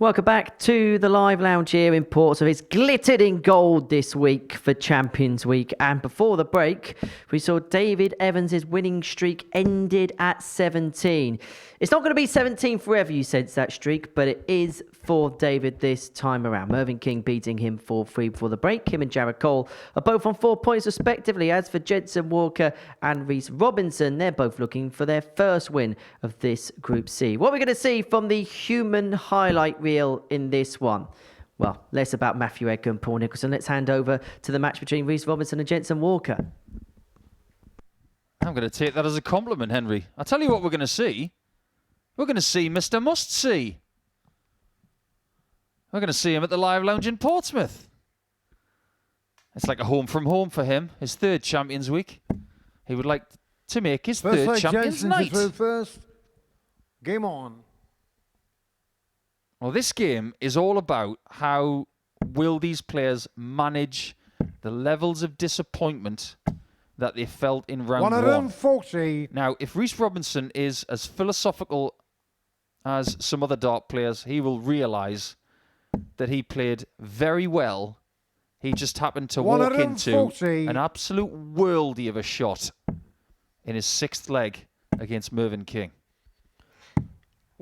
Welcome back to the live lounge here in Portsmouth. It's glittered in gold this week for Champions Week. And before the break, we saw David Evans' winning streak ended at 17. It's not going to be 17 forever, you sense that streak, but it is for David this time around. Mervyn King beating him 4-3 before the break. Him and Jared Cole are both on 4 points respectively. As for Jenson Walker and Reece Robinson, they're both looking for their first win of this Group C. What we're going to see from the human highlight reel in this one? Well, less about Matthew Edgar and Paul Nicholson. Let's hand over to the match between Reece Robinson and Jenson Walker. I'm going to take that as a compliment, Henry. I'll tell you what we're going to see. We're going to see Mr. Must-See. We're going to see him at the Live Lounge in Portsmouth. It's like a home from home for him. His third Champions Week. He would like to make his third Champions Night. First. Game on. Well, this game is all about how will these players manage the levels of disappointment that they felt in round 140. one. Now, if Reece Robinson is as philosophical as some other dart players, he will realise that he played very well. He just happened to walk into an absolute worldie of a shot in his sixth leg against Mervyn King.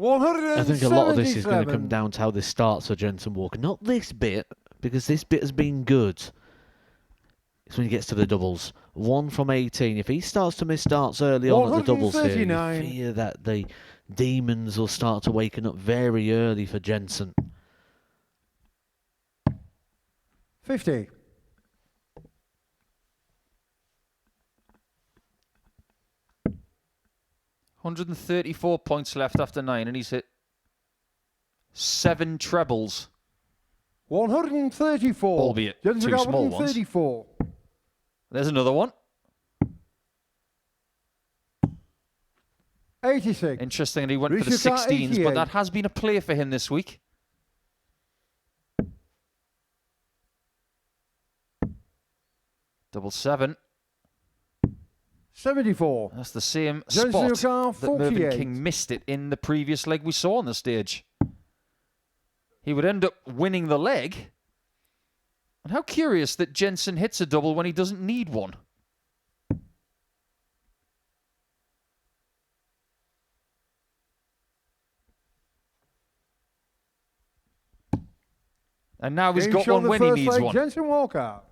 I think a lot of this is going to come down to how this starts for Jenson Walker. Not this bit, because this bit has been good. It's when he gets to the doubles. 1 from 18. If he starts to miss darts early on at the doubles here, you fear that the demons will start to waken up very early for Jenson. 50. $134 points left after 9, and he's hit 7 trebles. 134. Albeit two small ones. There's another one. 86. Interesting that he went for the 16s, but that has been a play for him this week. Double 7. 74. That's the same spot that Mervyn King missed it in the previous leg we saw on the stage. He would end up winning the leg. And how curious that Jenson hits a double when he doesn't need one. And now he's got one when he needs one. Jenson Walker.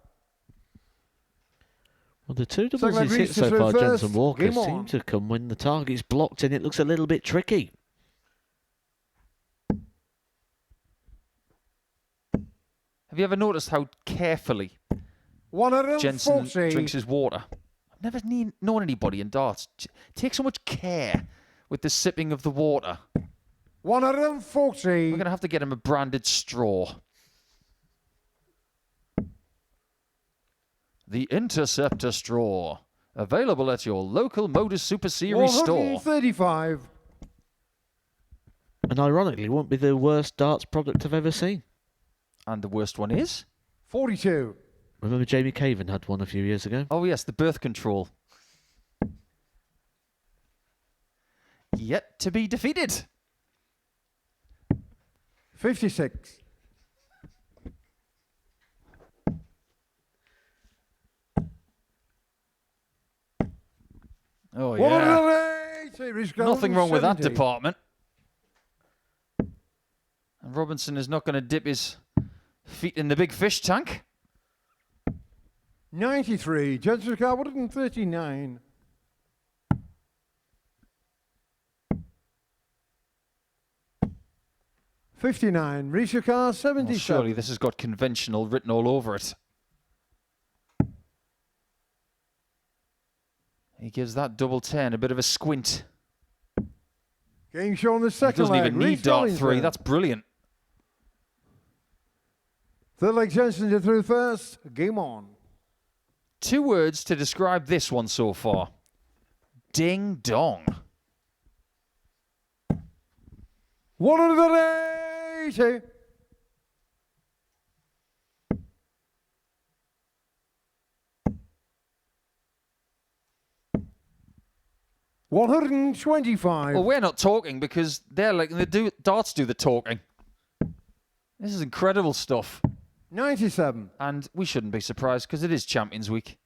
Well, the two doubles he's hit so far, Jenson Walker, seem to come when the target's blocked and it looks a little bit tricky. Have you ever noticed how carefully Jenson drinks his water? I've never known anybody in darts take so much care with the sipping of the water. 140. We're going to have to get him a branded straw. The Interceptor straw. Available at your local MODUS Super Series store. 135. And ironically, won't be the worst darts product I've ever seen. And the worst one is? 42. Remember Jamie Caven had one a few years ago? Oh yes, the birth control. Yet to be defeated. 56. Oh yeah. Nothing wrong with that 70. department. And Robinson is not going to dip his feet in the big fish tank. 93. Jenson Walker 139. $59. Reece Walker 77. Well, surely this has got conventional written all over it. He gives that double 10 a bit of a squint. Game shown the second He doesn't leg. even need dart 3. That's brilliant. Third leg Jenson to through first. Game on. 2 words to describe this one so far. Ding dong. 180. 125. Well, we're not talking because they're like darts do the talking. This is incredible stuff. 97. And we shouldn't be surprised because it is Champions Week.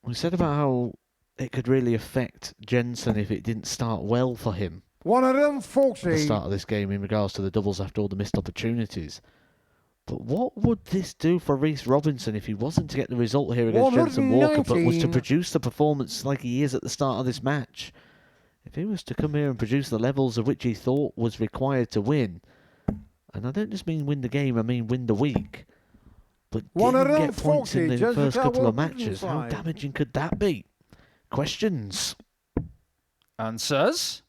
We said about how it could really affect Jenson if it didn't start well for him at the 140. start of this game in regards to the doubles after all the missed opportunities. But what would this do for Reece Robinson if he wasn't to get the result here against Jenson Walker, but was to 119. produce the performance like he is at the start of this match? If he was to come here and produce the levels of which he thought was required to win, and I don't just mean win the game, I mean win the week, but didn't get points in the 140, first couple of Jenson matches, how Walker. damaging could that be? Questions? Answers.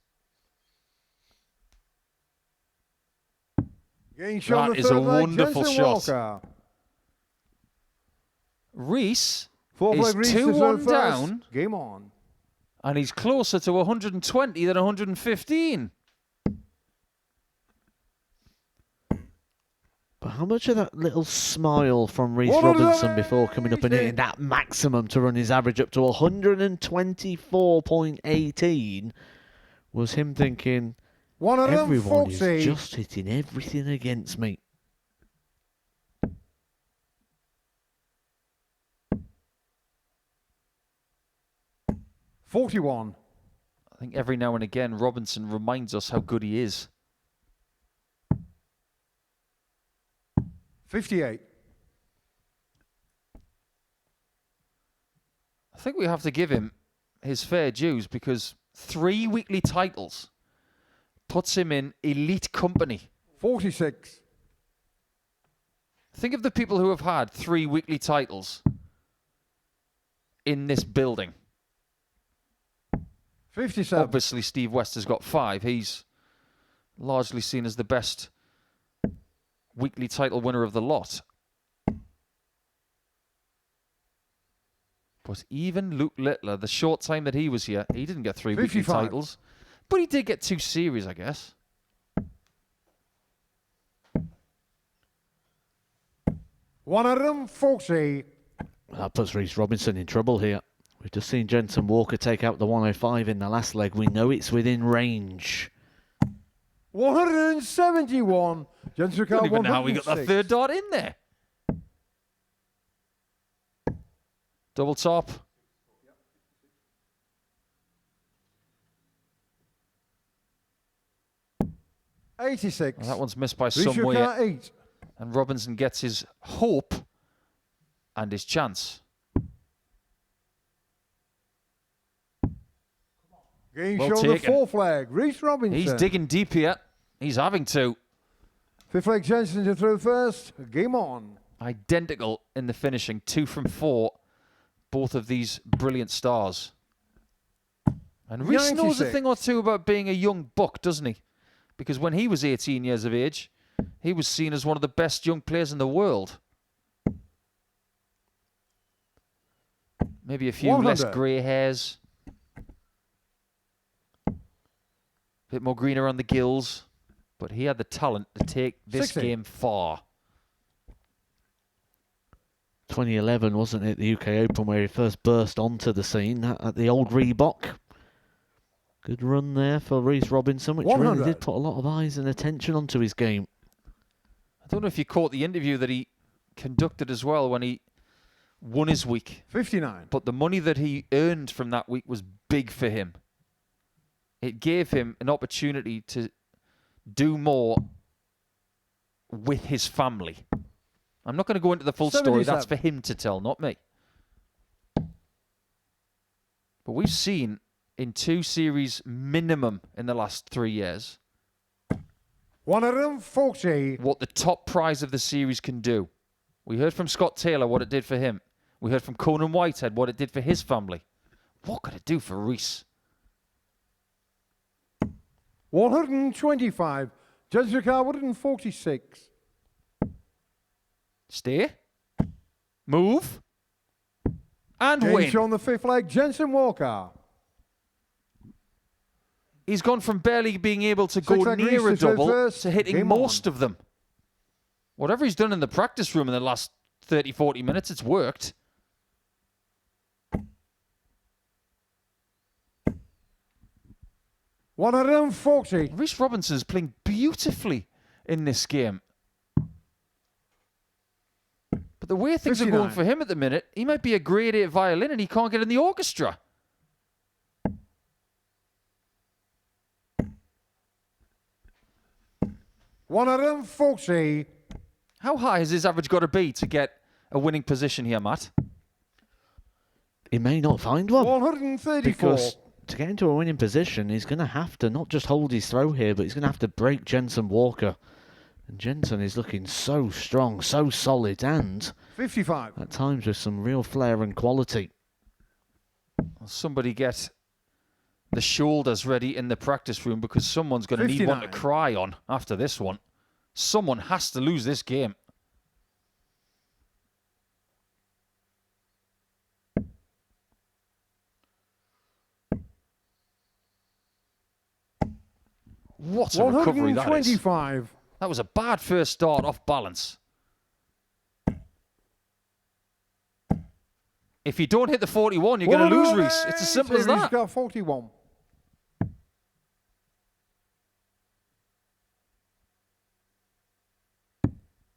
Getting shown That the is a third leg, wonderful Jenson shot. Walker. Reece Fourth is leg, Reece 2-1 is down, Game on. and he's closer to 120 than 115. But how much of that little smile from Reece Robinson before coming up and hitting that maximum to run his average up to 124.18 was him thinking, everyone is 140. just hitting everything against me. $41. I think every now and again Robinson reminds us how good he is. 58. I think we have to give him his fair dues because 3 weekly titles puts him in elite company. 46. Think of the people who have had 3 weekly titles in this building. 57. Obviously, Steve West has got 5. He's largely seen as the best weekly title winner of the lot. But even Luke Littler, the short time that he was here, he didn't get 3 weekly 55. titles. But he did get 2 series, I guess. $140. That puts Reece Robinson in trouble here. We've just seen Jenson Walker take out the 105 in the last leg. We know it's within range. 171. Jenson I don't even know how we got that 106. third dart in there. Double top. $86. Well, that one's missed by Reece some way. Robinson 8. And Robinson gets his hope and his chance. Getting Well shown the taken. fourth flag. Reece Robinson. He's digging deep here. He's having to. Fifth flag, Jenson to throw first. Game on. Identical in the finishing. 2 from 4. Both of these brilliant stars. And Reece knows a 96. thing or two about being a young buck, doesn't he? Because when he was 18 years of age, he was seen as one of the best young players in the world. Maybe a few less 100. grey hairs. A bit more green around the gills. But he had the talent to take this 60. game far. 2011, wasn't it, the UK Open, where he first burst onto the scene at the old Reebok. Good run there for Reece Robinson, which really 100. did put a lot of eyes and attention onto his game. I don't know if you caught the interview that he conducted as well when he won his week. 59. But the money that he earned from that week was big for him. It gave him an opportunity to do more with his family. I'm not going to go into the full story. That's 77. for him to tell, not me. But we've seen in 2 series minimum in the last 3 years 140. what the top prize of the series can do. We heard from Scott Taylor what it did for him. We heard from Conan Whitehead what it did for his family. What could it do for Reece? 125. Jenson 146. Stay. Move. And Game win. shown the fifth flag. Jenson Walker. He's gone from barely being able to Six go leg near a Reece to throw double first. to hitting Game most on. of them. Whatever he's done in the practice room in the last 30, 40 minutes, it's worked. 140. Reece Robinson's playing beautifully in this game. But the way things are going 59. for him at the minute, he might be a grade 8 violin and he can't get in the orchestra. $140. How high has his average got to be to get a winning position here, Matt? He may not find one. 134. Because to get into a winning position, he's going to have to not just hold his throw here, but he's going to have to break Jenson Walker. And Jenson is looking so strong, so solid, and 55. at times with some real flair and quality. Somebody get the shoulders ready in the practice room because someone's going to need one to 59. cry on after this one. Someone has to lose this game. What a recovery that is. 125. That was a bad first start off balance. If you don't hit the 41, you're going to lose, Reece. It's as simple as He's that. got 41.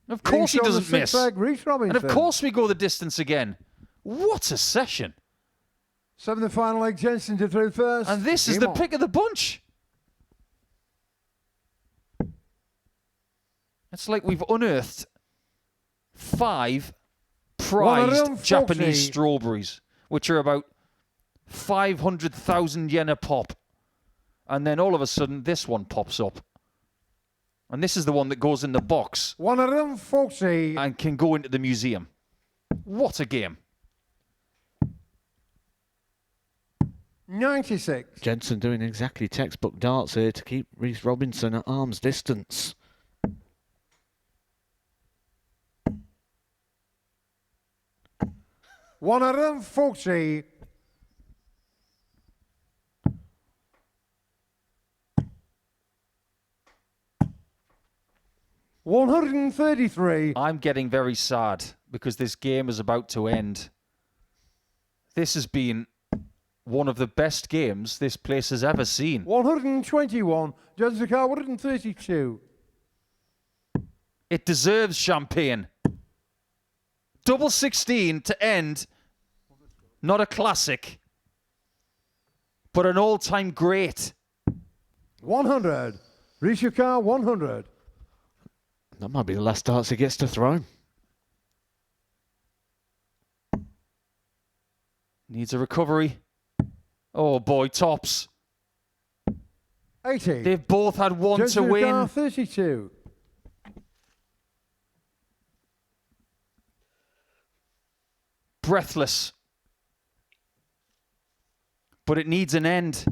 Of course he Being shown doesn't the miss. six-leg Reece And of Robinson. course we go the distance again. What a session. 7th final leg, Jenson to through first. And this is Game the on. pick of the bunch. It's like we've unearthed 5 prized 140. Japanese strawberries, which are about 500,000 yen a pop. And then all of a sudden, this one pops up. And this is the one that goes in the box 140. and can go into the museum. What a game. 96. Jenson doing exactly textbook darts here to keep Reece Robinson at arm's distance. $140. $133. I'm getting very sad because this game is about to end. This has been one of the best games this place has ever seen. 121. Jenson car 132. It deserves champagne. Double 16 to end. Not a classic, but an all-time great. 100. Reece your car 100. That might be the last darts he gets to throw. Needs a recovery. Oh boy, tops. 80. They've both had one Jenson to car win. 32. Breathless. But it needs an end.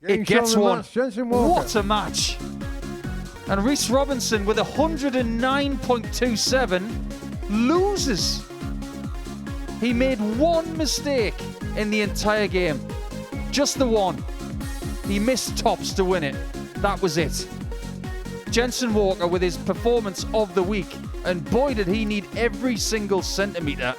Getting It gets shown the one. match, Jenson Walker. What a match. And Reece Robinson with 109.27 loses. He made one mistake in the entire game. Just the one. He missed tops to win it. That was it. Jenson Walker with his performance of the week. And boy, did he need every single centimetre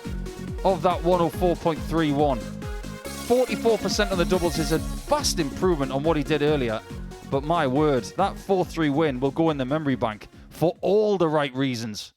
of that 104.31. 44% on the doubles is a vast improvement on what he did earlier. But my word, that 4-3 win will go in the memory bank for all the right reasons.